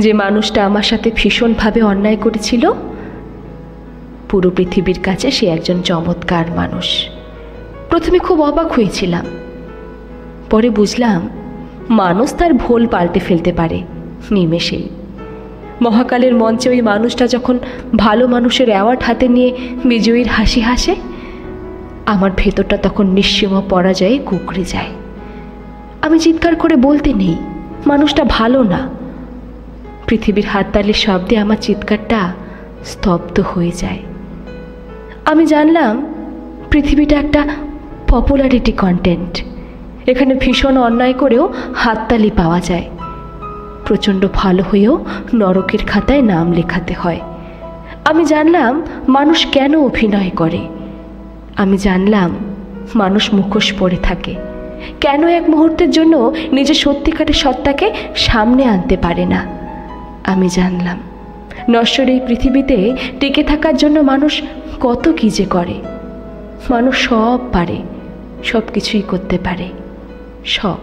যে মানুষটা আমার সাথে ভীষণভাবে অন্যায় করেছিল, পুরো পৃথিবীর কাছে সে একজন চমৎকার মানুষ। প্রথমে খুব অবাক হয়েছিলাম, পরে বুঝলাম মানুষ তার ভুল পাল্টে ফেলতে পারে নিমেষেই। মহাকালের মঞ্চে ওই মানুষটা যখন ভালো মানুষের অ্যাওয়ার্ড হাতে নিয়ে বিজয়ীর হাসি হাসে, আমার ভেতরটা তখন নিঃসীম পরাজয়ে কুঁকড়ে যায়। আমি চিৎকার করে বলতে নেই মানুষটা ভালো না। পৃথিবীর হাততালির শব্দে আমার চিৎকারটা স্তব্ধ হয়ে যায়। আমি জানলাম পৃথিবীটা একটা পপুলারিটি কন্টেন্ট। এখানে ভীষণ অন্যায় করেও হাততালি পাওয়া যায়, প্রচণ্ড ভালো হয়েও নরকের খাতায় নাম লেখাতে হয়। আমি জানলাম মানুষ কেন অভিনয় করে। আমি জানলাম মানুষ মুখোশ পরে থাকে, কেন এক মুহূর্তের জন্য নিজের সত্যিকারের সত্তাকে সামনে আনতে পারে না। আমি জানলাম নশ্বর এই পৃথিবীতে টিকে থাকার জন্য মানুষ কত কী যে করে। মানুষ সব পারে, সব কিছুই করতে পারে, সব।